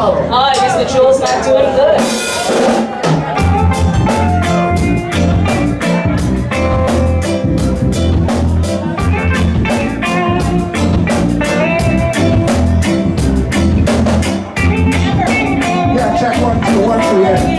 follow. I guess the chill's not doing good. Yeah, check 1, 2, 1, 2, yeah.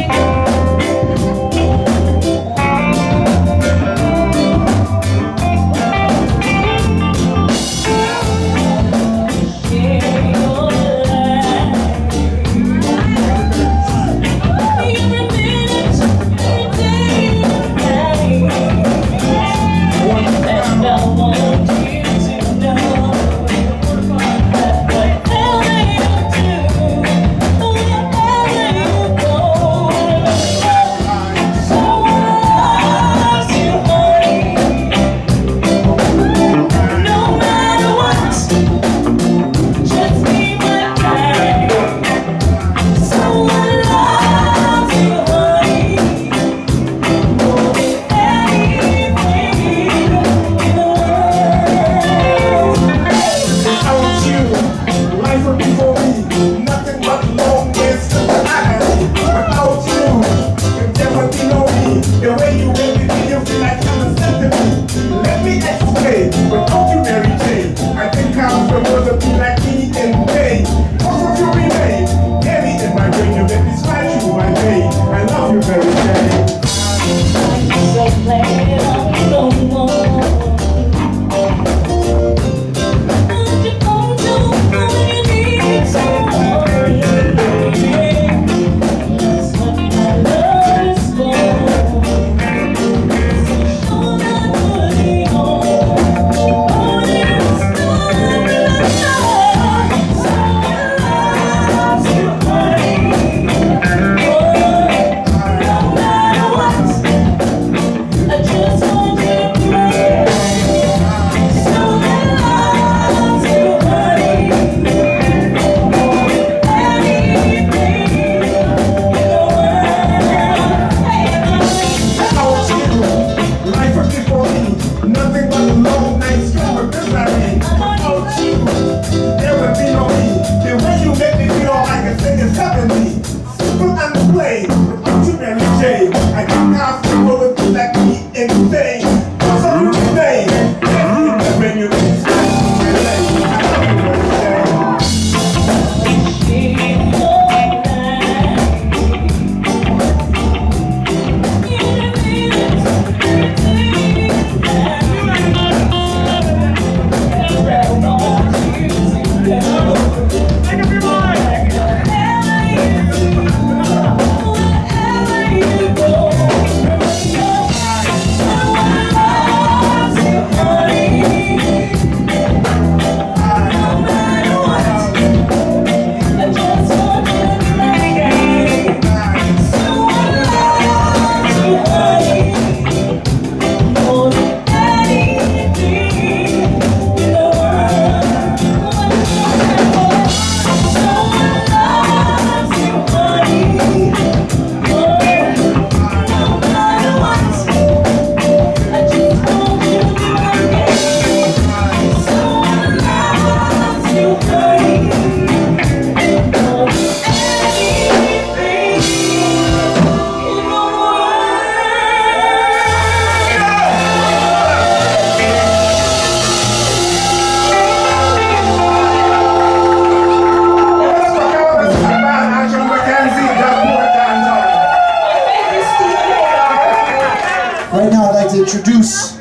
Introduce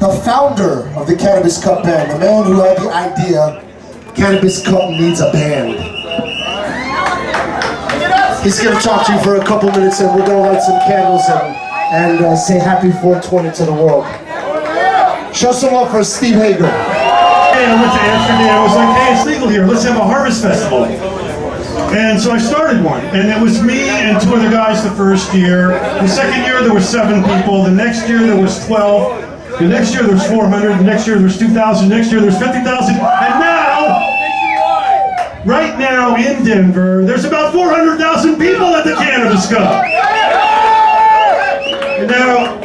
the founder of the Cannabis Cup Band, the man who had the idea, Cannabis Cup needs a band. He's going to talk to you for a couple minutes and we're going to light some candles and say happy 420 to the world. Show some love for Steve Hager. Hey, I went to Amsterdam, I was like, hey, it's legal here, let's have a harvest festival. And so I started one, and it was me and 2 other guys the first year. The second year there were 7 people, the next year there was 12, the next year there was 400, the next year there was 2,000, next year there was 50,000, and now, right now in Denver, there's about 400,000 people at the Cannabis Cup. And now,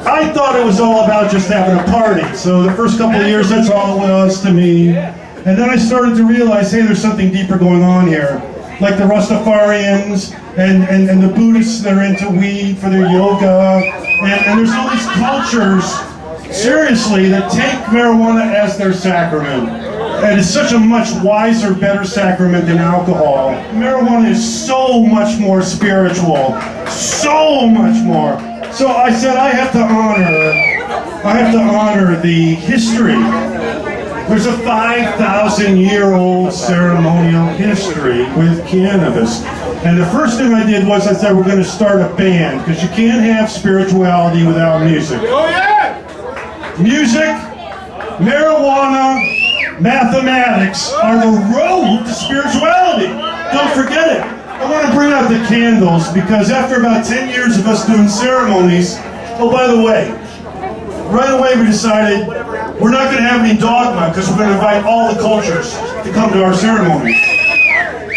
I thought it was all about just having a party, so the first couple of years that's all it was to me. And then I started to realize, hey, there's something deeper going on here. Like the Rastafarians and the Buddhists that are into weed for their yoga. And there's all these cultures, seriously, that take marijuana as their sacrament. And it's such a much wiser, better sacrament than alcohol. Marijuana is so much more spiritual. So much more. So I said I have to honor the history. There's a 5,000-year-old ceremonial history with cannabis. And the first thing I did was I said we're going to start a band, because you can't have spirituality without music. Oh yeah! Music, marijuana, mathematics are the road to spirituality. Don't forget it. I want to bring out the candles, because after about 10 years of us doing ceremonies, oh, by the way, right away we decided we're not going to have any dogma, because we're going to invite all the cultures to come to our ceremonies.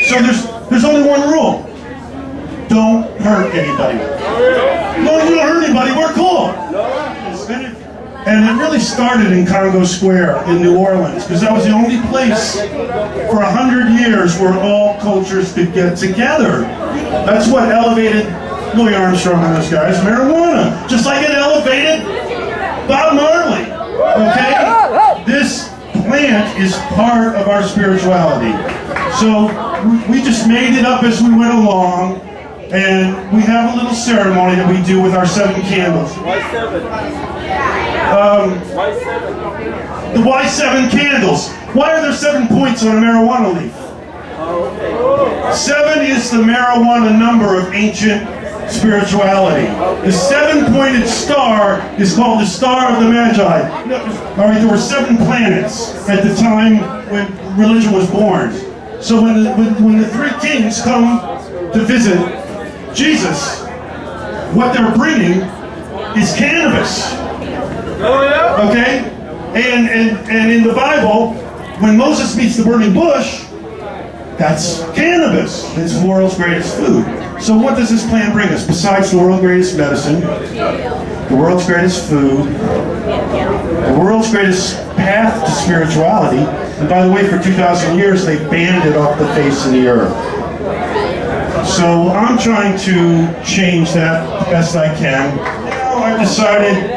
So there's only one rule. Don't hurt anybody. No, you don't hurt anybody, we're cool. And it really started in Congo Square in New Orleans, because that was the only place for 100 years where all cultures could get together. That's what elevated Louis Armstrong and those guys, marijuana. Just like it elevated Bob Marley, okay? This plant is part of our spirituality. So we just made it up as we went along, and we have a little ceremony that we do with our 7 candles. Why 7? Why 7? The why 7 candles? Why are there 7 points on a marijuana leaf? 7 is the marijuana number of ancient spirituality. The 7-pointed star is called the Star of the Magi. All right, there were 7 planets at the time when religion was born. So when the 3 kings come to visit Jesus, what they're bringing is cannabis. Oh yeah! Okay? And in the Bible, when Moses meets the burning bush, that's cannabis. It's the world's greatest food. So what does this plant bring us? Besides the world's greatest medicine, the world's greatest food, the world's greatest path to spirituality, and by the way, for 2,000 years, they banned it off the face of the earth. So I'm trying to change that the best I can. Now I've decided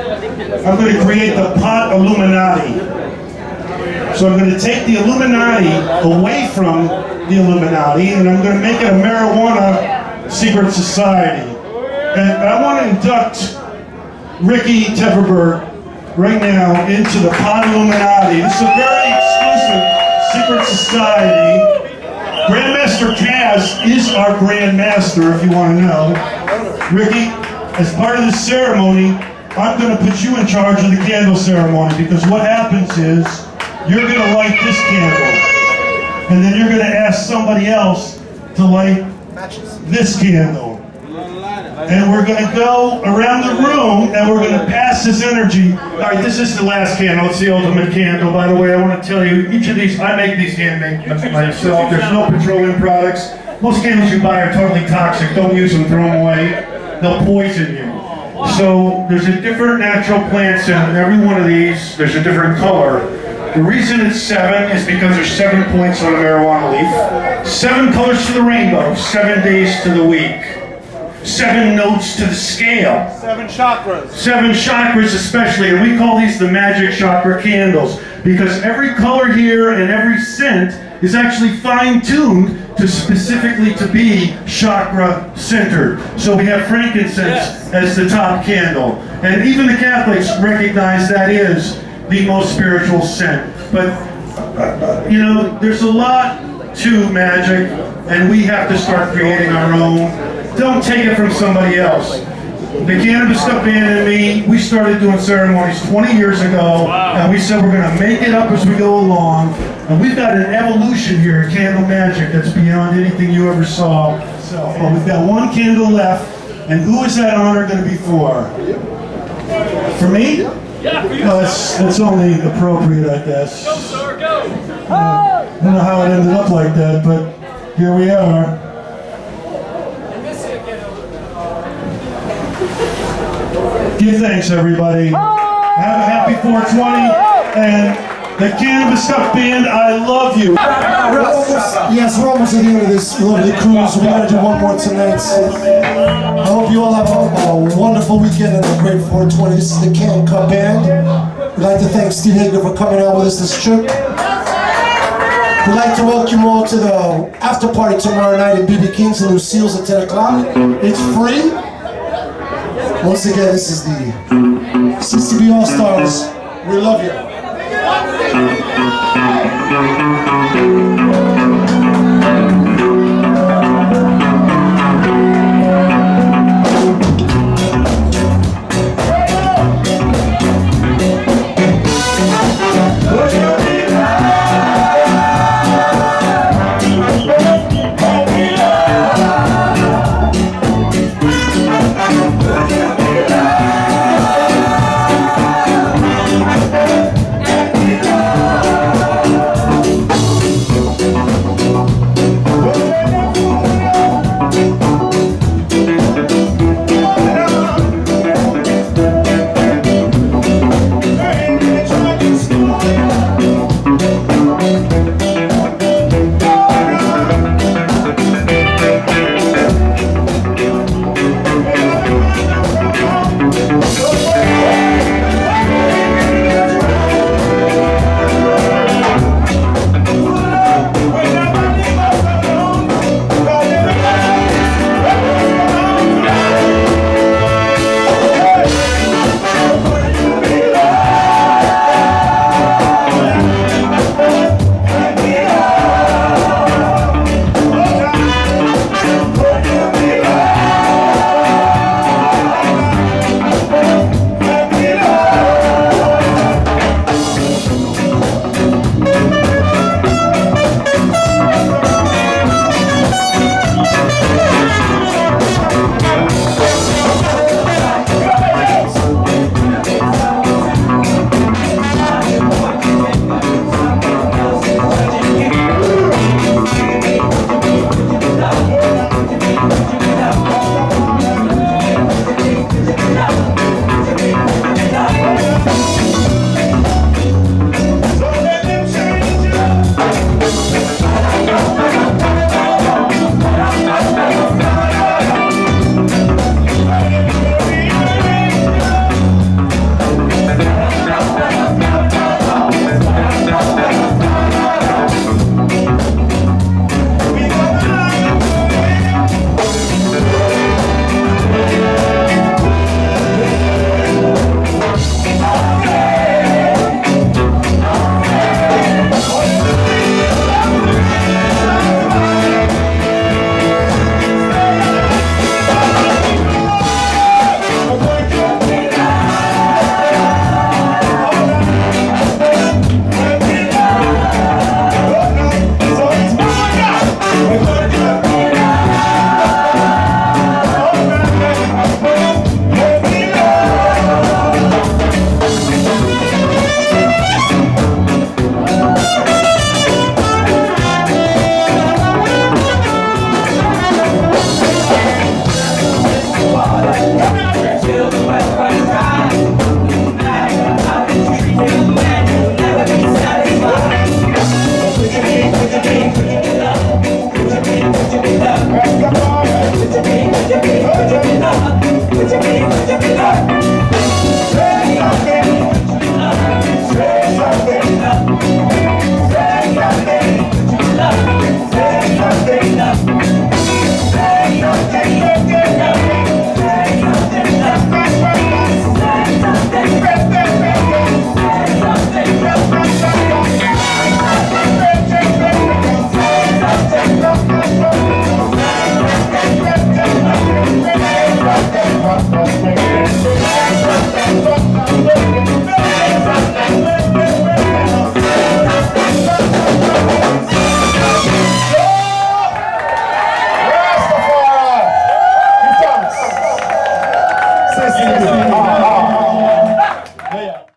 I'm going to create the pot Illuminati. So I'm going to take the Illuminati away from the Illuminati, and I'm going to make it a marijuana secret society. And I want to induct Ricky Tepperberg right now into the pot Illuminati. This is a very exclusive secret society. Grandmaster Kaz is our Grandmaster, if you want to know. Ricky, as part of this ceremony, I'm going to put you in charge of the candle ceremony, because what happens is you're going to light this candle, and then you're going to ask somebody else to light this candle. And we're going to go around the room, and we're going to pass this energy. All right, this is the last candle. It's the ultimate candle. By the way, I want to tell you, each of these, I make these handmade myself. There's no petroleum products. Most candles you buy are totally toxic. Don't use them, throw them away. They'll poison you. So there's a different natural plants in every one of these. There's a different color. The reason it's 7 is because there's 7 points on a marijuana leaf. 7 colors to the rainbow, 7 days to the week. 7 notes to the scale. 7 chakras. 7 chakras especially, and we call these the magic chakra candles, because every color here and every scent is actually fine-tuned to specifically to be chakra centered. So we have frankincense as the top candle, and even the Catholics recognize that is the most spiritual scent. But you know, there's a lot to magic, and we have to start creating our own. Don't take it from somebody else. The Cannabis Cup Band and me, we started doing ceremonies 20 years ago, and we said we're going to make it up as we go along. And we've got an evolution here in candle magic that's beyond anything you ever saw. But we've got 1 candle left, and who is that honor going to be for? For me? Well, that's only appropriate, I guess. Go, sir, go! I don't know how it ended up like that, but here we are. Give thanks, everybody. Have a happy 420, and The Cannabis Cup Band, I love you. Yes, we're almost at the end of this lovely cruise. We're gonna do one more tonight. I hope you all have a wonderful weekend and a great 420. This is the Cannabis Cup Band. We'd like to thank Steven Hager for coming out with us this trip. We'd like to welcome you all to the after party tomorrow night in BB King's and Lucille's at 10 o'clock. It's free. Once again, this is the CCB All-Stars. We love you.